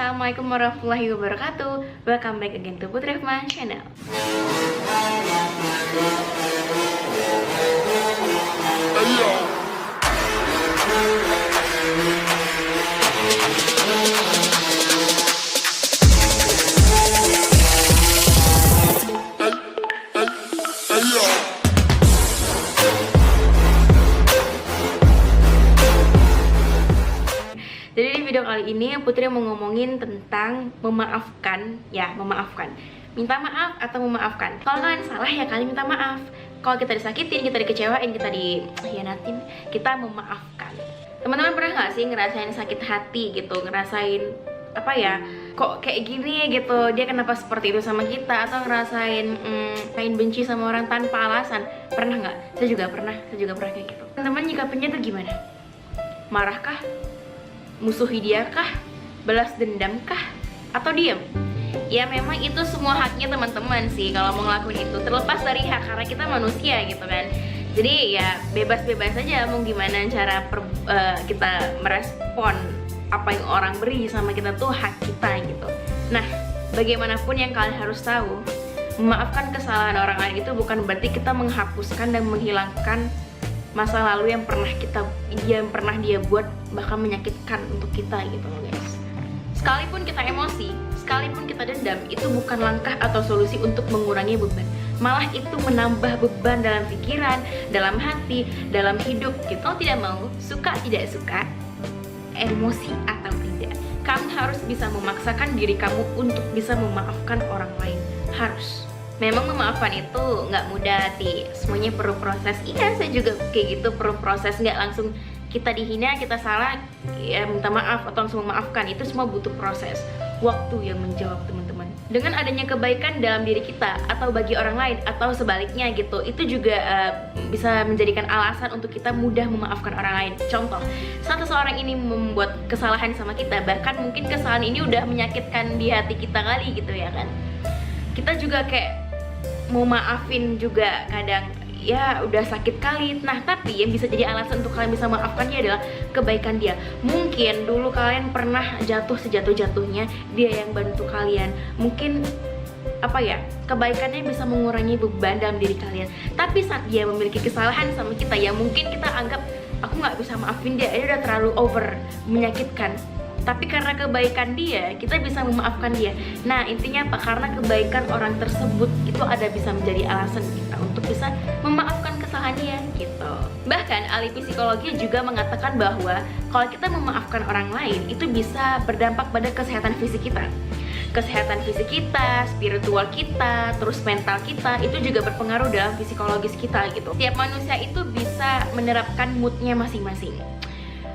assalamualaikum warahmatullahi wabarakatuh. Welcome back again to Putri Rahma Channel. Jadi di video kali ini Putri mau ngomongin tentang memaafkan, minta maaf atau memaafkan. Kalau kalian salah ya kalian minta maaf. Kalau kita disakitin, kita dikecewain, kita dikhianatin, kita memaafkan. Teman-teman pernah nggak sih ngerasain sakit hati gitu, ngerasain apa ya, kok kayak gini gitu, dia kenapa seperti itu sama kita, atau ngerasain pengen benci sama orang tanpa alasan. Pernah nggak? Saya juga pernah kayak gitu. Teman-teman nyikapinnya tuh gimana? Marahkah? Musuhi dia kah? Balas dendam kah? Atau diam? Ya memang itu semua haknya teman-teman sih kalau mau ngelakuin itu, terlepas dari hak karena kita manusia gitu kan. Jadi ya bebas-bebas aja mau gimana cara kita merespon apa yang orang beri sama kita, tuh hak kita gitu. Nah, bagaimanapun yang kalian harus tahu, memaafkan kesalahan orang lain itu bukan berarti kita menghapuskan dan menghilangkan masa lalu yang pernah dia buat bahkan menyakitkan untuk kita gitu loh guys. Sekalipun kita emosi, sekalipun kita dendam, itu bukan langkah atau solusi untuk mengurangi beban. Malah itu menambah beban dalam pikiran, dalam hati, dalam hidup. Kita tidak mau, suka tidak suka, emosi atau tidak, kamu harus bisa memaksakan diri kamu untuk bisa memaafkan orang lain. Harus. Memang memaafkan itu nggak mudah, semuanya perlu proses. Iya, saya juga kayak gitu, perlu proses. Nggak langsung kita dihina, kita salah, ya minta maaf atau langsung memaafkan. Itu semua butuh proses. Waktu yang menjawab teman-teman. Dengan adanya kebaikan dalam diri kita atau bagi orang lain atau sebaliknya gitu, itu juga bisa menjadikan alasan untuk kita mudah memaafkan orang lain. Contoh, saat seseorang ini membuat kesalahan sama kita, bahkan mungkin kesalahan ini udah menyakitkan di hati kita kali gitu ya kan. Kita juga kayak mau maafin juga kadang ya udah sakit kali. Nah, tapi yang bisa jadi alasan untuk kalian bisa maafkannya adalah kebaikan dia. Mungkin dulu kalian pernah jatuh sejatuh-jatuhnya, dia yang bantu kalian. Mungkin apa ya, kebaikannya bisa mengurangi beban dalam diri kalian. Tapi saat dia memiliki kesalahan sama kita, ya mungkin kita anggap aku nggak bisa maafin dia, udah terlalu over, menyakitkan. Tapi karena kebaikan dia, kita bisa memaafkan dia. Nah, intinya apa? Karena kebaikan orang tersebut itu ada bisa menjadi alasan kita untuk bisa memaafkan kesalahan dia gitu. Bahkan ahli psikologi juga mengatakan bahwa kalau kita memaafkan orang lain, itu bisa berdampak pada kesehatan fisik kita. Kesehatan fisik kita, spiritual kita, terus mental kita, itu juga berpengaruh dalam psikologis kita gitu. Tiap manusia itu bisa menerapkan moodnya masing-masing.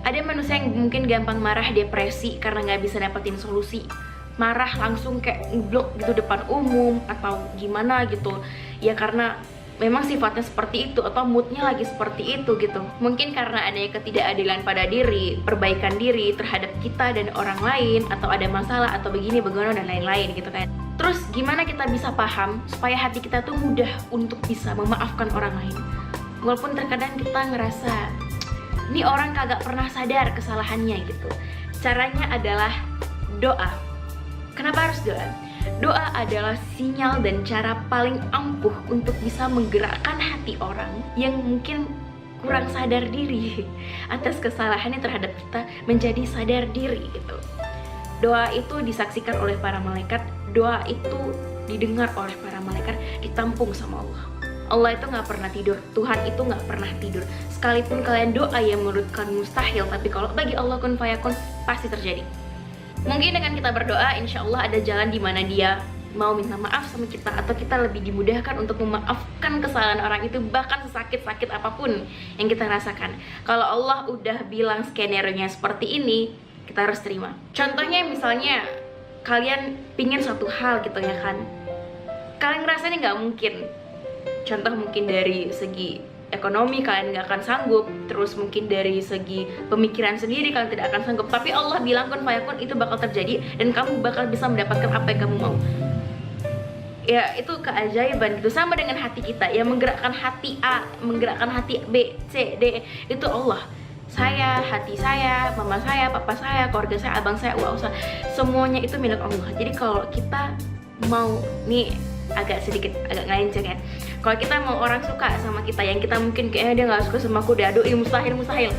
Ada manusia yang mungkin gampang marah, depresi karena nggak bisa dapetin solusi. Marah langsung kayak ngeblok gitu depan umum atau gimana gitu. Ya karena memang sifatnya seperti itu atau moodnya lagi seperti itu gitu. Mungkin karena adanya ketidakadilan pada diri, perbaikan diri terhadap kita dan orang lain, atau ada masalah atau begini begono dan lain-lain gitu kan. Terus gimana kita bisa paham supaya hati kita tuh mudah untuk bisa memaafkan orang lain? Walaupun terkadang kita ngerasa ini orang kagak pernah sadar kesalahannya gitu. Caranya adalah doa. Kenapa harus doa? Doa adalah sinyal dan cara paling ampuh untuk bisa menggerakkan hati orang yang mungkin kurang sadar diri atas kesalahannya terhadap kita menjadi sadar diri gitu. Doa itu disaksikan oleh para malaikat, doa itu didengar oleh para malaikat, ditampung sama Allah. Allah itu nggak pernah tidur, Tuhan itu nggak pernah tidur. Sekalipun kalian doa yang menurut kalian mustahil, tapi kalau bagi Allah kun fayakun pasti terjadi. Mungkin dengan kita berdoa, insya Allah ada jalan di mana dia mau minta maaf sama kita, atau kita lebih dimudahkan untuk memaafkan kesalahan orang itu, bahkan sesakit-sakit apapun yang kita rasakan. Kalau Allah udah bilang skenario-nya seperti ini, kita harus terima. Contohnya misalnya kalian pingin satu hal gitu ya kan, kalian ngerasa ini nggak mungkin. Contoh mungkin dari segi ekonomi kalian nggak akan sanggup, terus mungkin dari segi pemikiran sendiri kalian tidak akan sanggup, tapi Allah bilang kun fayakun itu bakal terjadi dan kamu bakal bisa mendapatkan apa yang kamu mau. Ya itu keajaiban gitu. Sama dengan hati kita, yang menggerakkan hati A, menggerakkan hati B, C, D, itu Allah. saya, hati saya, mama saya, papa saya, keluarga saya, abang saya, usaha, semuanya itu milik Allah. Jadi kalau kita mau, nih agak ngelenceng ya, kalau kita mau orang suka sama kita yang kita mungkin kayaknya dia nggak suka sama aku, aduh mustahil.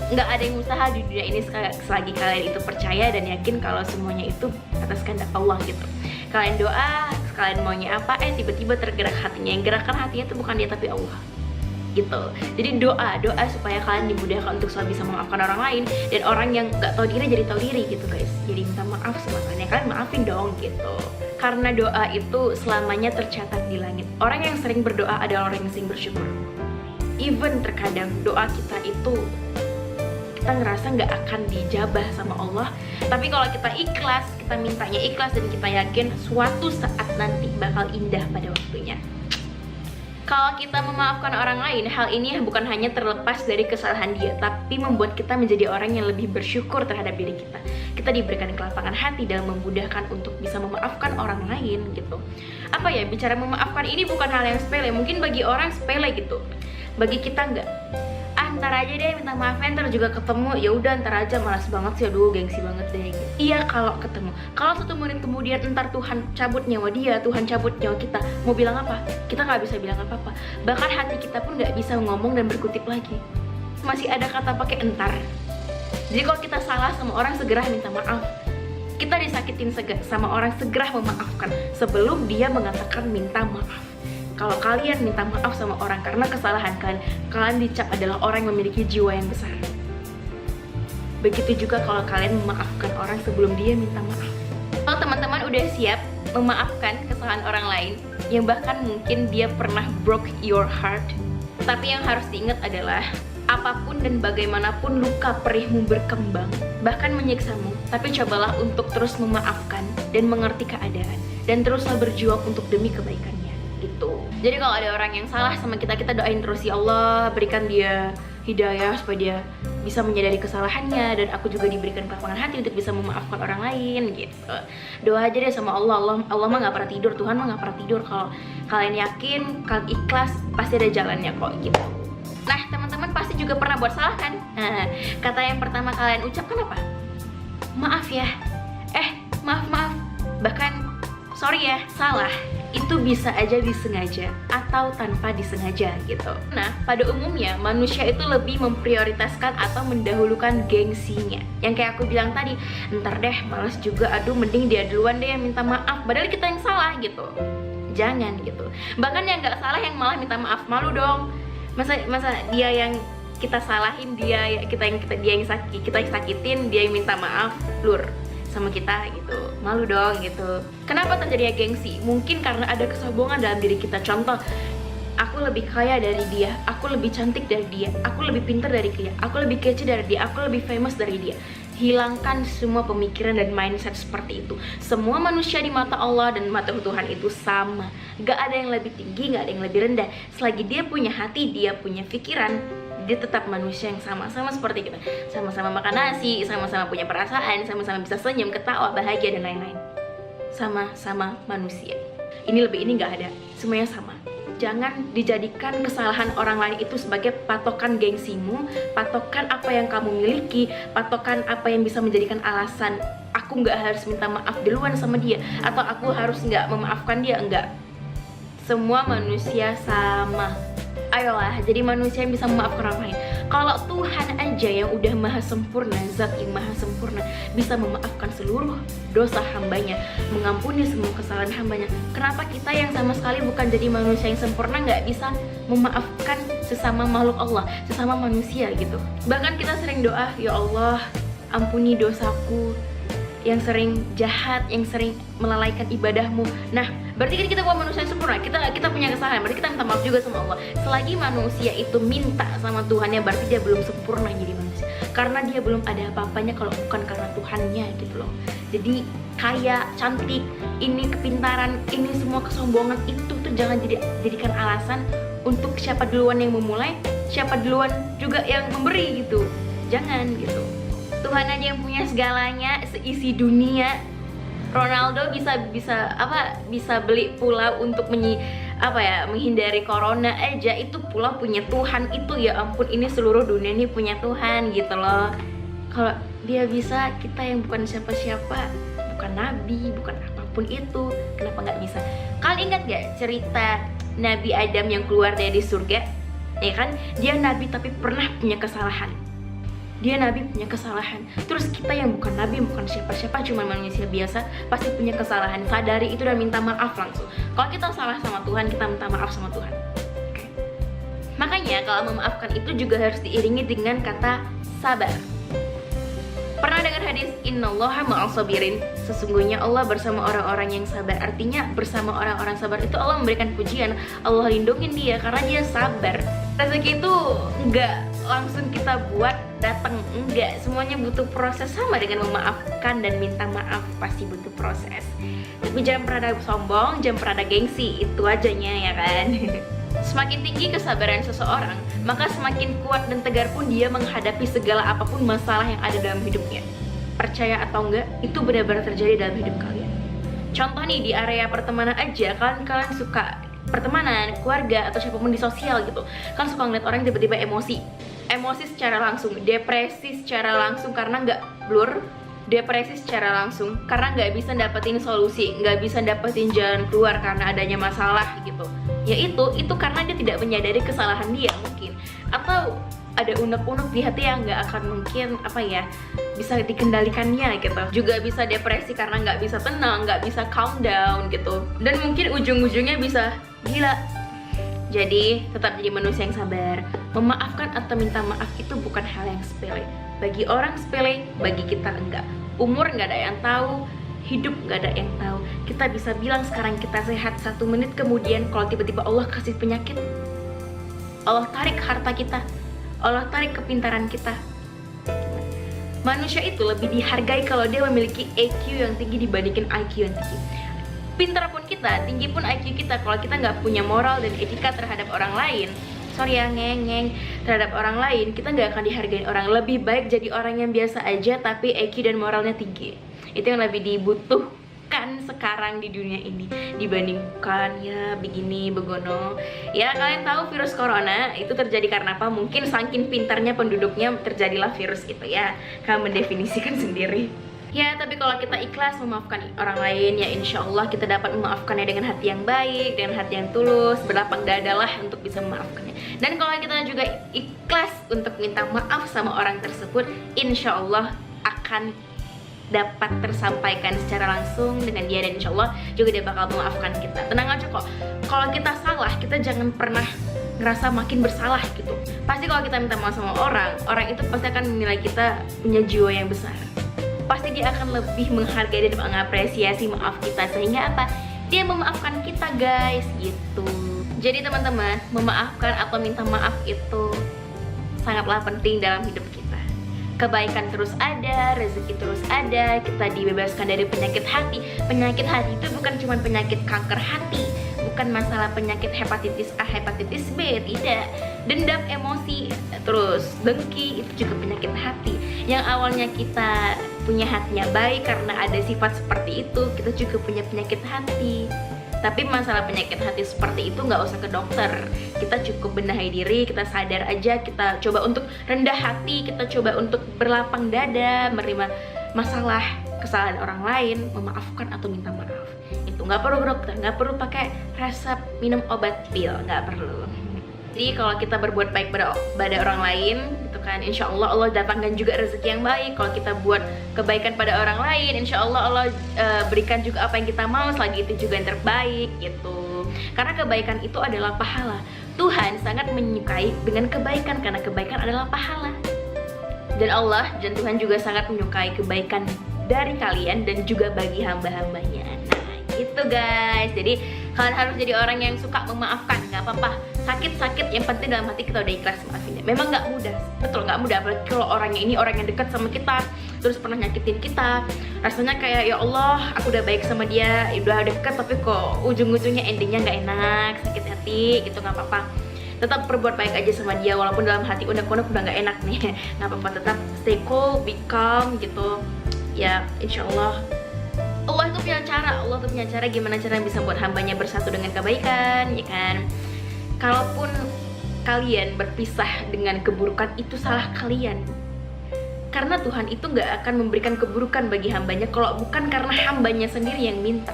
Nggak ada yang mustahil di dunia ini selagi kalian itu percaya dan yakin kalau semuanya itu atas kehendak Allah gitu. Kalian doa, kalian maunya apa, tiba-tiba tergerak hatinya. Yang gerakkan hatinya itu bukan dia tapi Allah gitu. Jadi doa supaya kalian dimudahkan untuk selalu bisa memaafkan orang lain, dan orang yang nggak tahu diri jadi tahu diri gitu guys. Jadi minta maaf sama kalian, kalian maafin dong gitu. Karena doa itu selamanya tercatat di langit. Orang yang sering berdoa adalah orang yang sering bersyukur. Even terkadang doa kita itu kita ngerasa nggak akan dijabah sama Allah, tapi kalau kita ikhlas, kita mintanya ikhlas dan kita yakin suatu saat nanti bakal indah pada waktunya. Kalau kita memaafkan orang lain, hal ini bukan hanya terlepas dari kesalahan dia, tapi membuat kita menjadi orang yang lebih bersyukur terhadap diri kita. Kita diberikan kelapangan hati dalam memudahkan untuk bisa memaafkan orang lain gitu. Apa ya, bicara memaafkan ini bukan hal yang sepele. Mungkin bagi orang sepele gitu, bagi kita enggak. Ntar aja deh minta maafnya, ntar juga ketemu, ya udah ntar aja, malas banget sih, aduh gengsi banget deh gitu. Iya kalau ketemu, kalau 1 menit kemudian entar Tuhan cabut nyawa dia, Tuhan cabut nyawa kita, mau bilang apa? Kita nggak bisa bilang apa-apa. Bahkan hati kita pun nggak bisa ngomong dan berkutip lagi. Masih ada kata pakai entar. Jadi kalau kita salah sama orang, segera minta maaf. Kita disakitin sama orang, segera memaafkan sebelum dia mengatakan minta maaf. Kalau kalian minta maaf sama orang karena kesalahan kalian dicap adalah orang yang memiliki jiwa yang besar. Begitu juga kalau kalian memaafkan orang sebelum dia minta maaf. Kalau teman-teman udah siap memaafkan kesalahan orang lain yang bahkan mungkin dia pernah broke your heart, tapi yang harus diingat adalah apapun dan bagaimanapun luka perihmu berkembang, bahkan menyiksamu, tapi cobalah untuk terus memaafkan dan mengerti keadaan, dan teruslah berjuang untuk demi kebaikannya gitu. Jadi kalau ada orang yang salah sama kita doain terus, ya Allah berikan dia hidayah supaya dia bisa menyadari kesalahannya, dan aku juga diberikan kelapangan hati untuk bisa memaafkan orang lain gitu. Doa aja deh sama Allah mah nggak pernah tidur, Tuhan mah nggak pernah tidur. Kalau kalian yakin, kalian ikhlas, pasti ada jalannya kok gitu. Nah teman-teman pasti juga pernah buat salah kan? Nah, kata yang pertama kalian ucapkan apa? Maaf ya, maaf, bahkan sorry ya, salah. Itu bisa aja disengaja atau tanpa disengaja gitu. Nah, pada umumnya manusia itu lebih memprioritaskan atau mendahulukan gengsinya. Yang kayak aku bilang tadi, ntar deh, males juga, aduh mending dia duluan deh yang minta maaf, padahal kita yang salah gitu. Jangan gitu. Bahkan yang nggak salah yang malah minta maaf, malu dong. Masa dia yang kita salahin, dia yang sakitin, dia yang minta maaf, lur sama kita gitu, malu dong gitu. Kenapa terjadinya gengsi? Mungkin karena ada kesombongan dalam diri kita. Contoh, aku lebih kaya dari dia, aku lebih cantik dari dia, aku lebih pintar dari dia, aku lebih kece dari dia, aku lebih famous dari dia. Hilangkan semua pemikiran dan mindset seperti itu. Semua manusia di mata Allah dan mata Tuhan itu sama. Gak ada yang lebih tinggi, gak ada yang lebih rendah. Selagi dia punya hati, dia punya pikiran, dia tetap manusia yang sama seperti kita. Sama-sama makan nasi, sama-sama punya perasaan, sama-sama bisa senyum, ketawa, bahagia, dan lain-lain. Sama-sama manusia. Ini gak ada, semuanya sama. Jangan dijadikan kesalahan orang lain itu sebagai patokan gengsimu, patokan apa yang kamu miliki, patokan apa yang bisa menjadikan alasan aku nggak harus minta maaf duluan sama dia, atau aku harus nggak memaafkan dia. Enggak. Semua manusia sama. Ayolah, jadi manusia yang bisa memaafkan orang lain. Kalau Tuhan aja yang udah maha sempurna, zat yang maha sempurna, bisa memaafkan seluruh dosa hambanya, mengampuni semua kesalahan hambanya, kenapa kita yang sama sekali bukan jadi manusia yang sempurna nggak bisa memaafkan sesama makhluk Allah, sesama manusia gitu. Bahkan kita sering doa, ya Allah ampuni dosaku, yang sering jahat, yang sering melalaikan ibadahmu. Nah, berarti kan kita bukan manusia yang sempurna, kita punya kesalahan, berarti kita minta maaf juga sama Allah. Selagi manusia itu minta sama Tuhannya, berarti dia belum sempurna jadi manusia, karena dia belum ada apa-apanya kalau bukan karena Tuhannya gitu loh. Jadi kaya, cantik, ini kepintaran, ini semua kesombongan itu tuh jangan jadikan alasan untuk siapa duluan yang memulai, siapa duluan juga yang memberi gitu. Jangan gitu. Tuhan aja yang punya segalanya, seisi dunia. Ronaldo bisa beli pulau untuk apa ya, menghindari corona aja itu pula punya Tuhan. Itu ya ampun, ini seluruh dunia ini punya Tuhan gitu loh. Kalau dia bisa, kita yang bukan siapa-siapa, bukan nabi, bukan apapun itu, kenapa nggak bisa? Kalian ingat gak cerita Nabi Adam yang keluar dari surga? Ya kan, dia nabi tapi pernah punya kesalahan. Dia nabi punya kesalahan. Terus kita yang bukan nabi, bukan siapa-siapa, cuma manusia biasa, pasti punya kesalahan. Sadari itu dan minta maaf langsung. Kalau kita salah sama Tuhan, kita minta maaf sama Tuhan. Okay. Makanya kalau memaafkan itu juga harus diiringi dengan kata sabar. Pernah dengar hadis innallaha ma'as sabirin? Sesungguhnya Allah bersama orang-orang yang sabar. Artinya bersama orang-orang sabar itu Allah memberikan pujian, Allah lindungin dia karena dia sabar. Rezeki itu enggak langsung kita buat datang, enggak, semuanya butuh proses. Sama dengan memaafkan dan minta maaf, pasti butuh proses. Tapi jangan pernah ada sombong, jangan pernah ada gengsi, itu ajanya ya kan. Semakin tinggi kesabaran seseorang, maka semakin kuat dan tegar pun dia menghadapi segala apapun masalah yang ada dalam hidupnya. Percaya atau enggak, itu benar-benar terjadi dalam hidup kalian. Contoh nih, di area pertemanan aja, kalian suka pertemanan, keluarga, atau siapapun di sosial gitu, kan suka ngeliat orang tiba-tiba emosi secara langsung, depresi secara langsung karena nggak blur, depresi secara langsung karena nggak bisa dapetin solusi, nggak bisa dapetin jalan keluar karena adanya masalah gitu. Ya itu karena dia tidak menyadari kesalahan dia mungkin, atau ada unek-unek di hati yang nggak akan mungkin apa ya bisa dikendalikannya gitu. Juga bisa depresi karena nggak bisa tenang, nggak bisa calm down gitu, dan mungkin ujung-ujungnya bisa gila. Jadi tetap jadi manusia yang sabar. Memaafkan atau minta maaf itu bukan hal yang sepele. Bagi orang sepele, bagi kita enggak. Umur nggak ada yang tahu, hidup nggak ada yang tahu. Kita bisa bilang sekarang kita sehat, 1 menit kemudian kalau tiba-tiba Allah kasih penyakit, Allah tarik harta kita, Allah tarik kepintaran kita. Manusia itu lebih dihargai kalau dia memiliki EQ yang tinggi dibandingkan IQ yang tinggi. Pintar pun kita, tinggi pun IQ kita, kalau kita nggak punya moral dan etika terhadap orang lain, sorry ya ngeng terhadap orang lain, kita nggak akan dihargai orang. Lebih baik jadi orang yang biasa aja tapi EQ dan moralnya tinggi. Itu yang lebih dibutuhkan sekarang di dunia ini dibandingkan ya begini begono. Ya kalian tahu virus corona itu terjadi karena apa? Mungkin saking pintarnya penduduknya terjadilah virus itu ya. Kalian mendefinisikan sendiri. Ya, tapi kalau kita ikhlas memaafkan orang lain, ya insya Allah kita dapat memaafkannya dengan hati yang baik, dengan hati yang tulus, berlapang dadalah untuk bisa memaafkannya. Dan kalau kita juga ikhlas untuk minta maaf sama orang tersebut, insya Allah akan dapat tersampaikan secara langsung dengan dia, dan insya Allah juga dia bakal memaafkan kita. Tenang aja kok, kalau kita salah, kita jangan pernah ngerasa makin bersalah gitu. Pasti kalau kita minta maaf sama orang itu pasti akan menilai kita punya jiwa yang besar. Pasti dia akan lebih menghargai dan mengapresiasi maaf kita, sehingga apa? Dia memaafkan kita guys gitu. Jadi teman-teman, memaafkan atau minta maaf itu sangatlah penting dalam hidup kita. Kebaikan terus ada, rezeki terus ada, kita dibebaskan dari penyakit hati. Penyakit hati itu bukan cuma penyakit kanker hati, bukan masalah penyakit hepatitis A, hepatitis B, tidak. Dendam, emosi, terus dengki, itu juga penyakit hati. Yang awalnya kita punya hatinya baik karena ada sifat seperti itu, kita juga punya penyakit hati. Tapi masalah penyakit hati seperti itu nggak usah ke dokter, kita cukup benahi diri, kita sadar aja, kita coba untuk rendah hati, kita coba untuk berlapang dada, menerima masalah, kesalahan orang lain, memaafkan atau minta maaf. Itu nggak perlu ke dokter, nggak perlu pakai resep minum obat pil, nggak perlu. Jadi kalau kita berbuat baik pada orang lain, gitu kan, insya Allah Allah datangkan juga rezeki yang baik. Kalau kita buat kebaikan pada orang lain, insya Allah Allah berikan juga apa yang kita mau, selagi itu juga yang terbaik gitu. Karena kebaikan itu adalah pahala. Tuhan sangat menyukai dengan kebaikan karena kebaikan adalah pahala. Dan Allah dan Tuhan juga sangat menyukai kebaikan dari kalian dan juga bagi hamba-hambanya. Nah itu guys, jadi kalian harus jadi orang yang suka memaafkan. Gak apa-apa, sakit-sakit, yang penting dalam hati kita udah ikhlas maafinnya. Memang gak mudah, betul gak mudah, apalagi kalau orangnya ini orang yang dekat sama kita, terus pernah nyakitin kita. Rasanya kayak ya Allah, aku udah baik sama dia, udah dekat, tapi kok ujung-ujungnya endingnya gak enak, sakit hati gitu. Gak apa-apa, tetap berbuat baik aja sama dia, walaupun dalam hati unek-unek udah gak enak nih. Gak apa-apa, tetap stay cool, be calm gitu. Ya insya Allah Allah itu punya cara, Allah tuh punya cara gimana cara bisa buat hambanya bersatu dengan kebaikan, ya kan? Kalaupun kalian berpisah dengan keburukan, itu salah kalian. Karena Tuhan itu nggak akan memberikan keburukan bagi hambanya kalau bukan karena hambanya sendiri yang minta.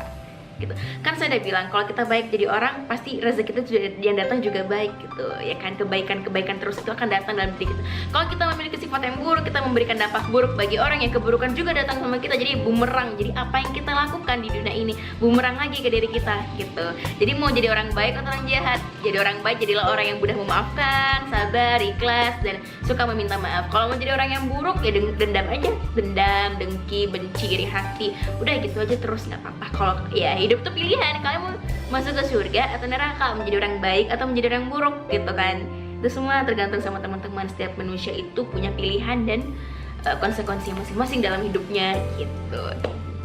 Gitu. Kan saya udah bilang kalau kita baik jadi orang pasti rezeki itu yang datang juga baik gitu ya kan, kebaikan terus itu akan datang dalam diri kita. Kalau kita memiliki sifat yang buruk, kita memberikan dampak buruk bagi orang yang keburukan juga datang sama kita, jadi bumerang. Jadi apa yang kita lakukan di dunia ini bumerang lagi ke diri kita gitu. Jadi mau jadi orang baik atau orang jahat, jadi orang baik jadilah orang yang mudah memaafkan, sabar, ikhlas, dan suka meminta maaf. Kalau mau jadi orang yang buruk ya dendam aja, dendam, dengki, benci, iri hati, udah gitu aja terus, nggak apa-apa. Kalau ya hidup tuh pilihan, kalian mau masuk ke surga atau neraka, menjadi orang baik atau menjadi orang buruk gitu kan. Itu semua tergantung sama teman-teman. Setiap manusia itu punya pilihan dan konsekuensi masing-masing dalam hidupnya gitu.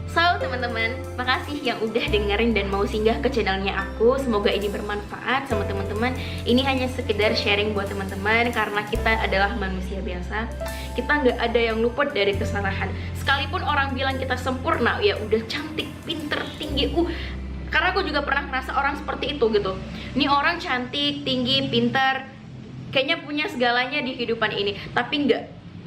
So teman-teman, makasih yang udah dengerin dan mau singgah ke channelnya aku. Semoga ini bermanfaat sama teman-teman. Ini hanya sekedar sharing buat teman-teman, karena kita adalah manusia biasa. Kita nggak ada yang luput dari kesalahan. Sekalipun orang bilang kita sempurna, ya udah cantik, pinter, tinggi, karena aku juga pernah ngerasa orang seperti itu gitu. Ini orang cantik, tinggi, pinter, kayaknya punya segalanya di kehidupan ini, tapi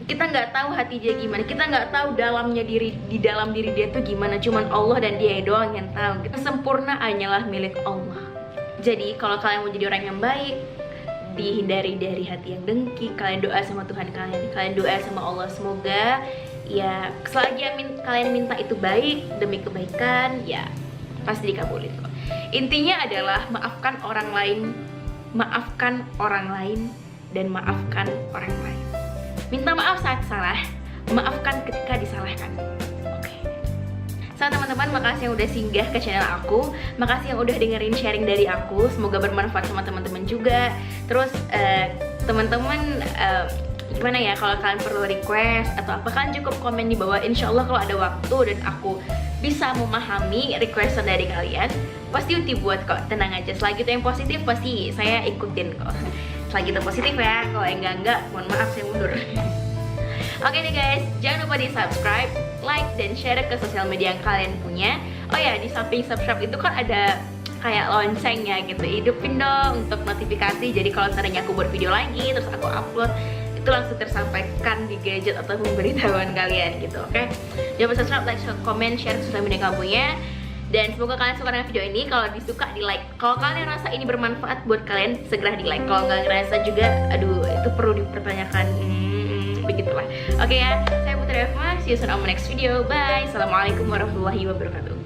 kita nggak tahu hati dia gimana, kita nggak tahu dalamnya di dalam diri dia tuh gimana. Cuman Allah dan dia doang yang tahu. Sempurna hanyalah milik Allah. Jadi kalau kalian mau jadi orang yang baik, dihindari dari hati yang dengki. Kalian doa sama Tuhan kalian doa sama Allah, semoga ya selagi kalian minta itu baik demi kebaikan, ya pasti dikabulin kok. Intinya adalah maafkan orang lain, dan maafkan orang lain. Minta maaf saat salah, maafkan ketika disalahkan. Oke. So teman-teman, makasih yang udah singgah ke channel aku, makasih yang udah dengerin sharing dari aku. Semoga bermanfaat sama teman-teman juga. Terus teman-teman gimana ya, kalau kalian perlu request atau apa, kalian cukup komen di bawah. Insya Allah kalau ada waktu dan aku bisa memahami requestan dari kalian, pasti Uti buat kok, tenang aja. Selagi itu yang positif pasti saya ikutin kok. Selagi itu positif ya, kalau yang enggak, mohon maaf saya mundur. Oke deh guys, jangan lupa di subscribe, like, dan share ke sosial media yang kalian punya. Oh ya, di samping subscribe itu kan ada kayak loncengnya gitu, hidupin dong untuk notifikasi. Jadi kalau seandainya aku buat video lagi, terus aku upload, itu langsung tersampaikan di gadget atau pemberitahuan kalian gitu, oke? Jangan lupa subscribe, like, comment, share ke sosial media kamu ya. Dan semoga kalian suka dengan video ini. Kalau disuka di like, kalau kalian rasa ini bermanfaat buat kalian, segera di like. Kalau nggak ngerasa juga, aduh itu perlu dipertanyakan. Begitulah. Oke ya, saya Putri Eva. See you soon on my next video. Bye. Assalamualaikum warahmatullahi wabarakatuh.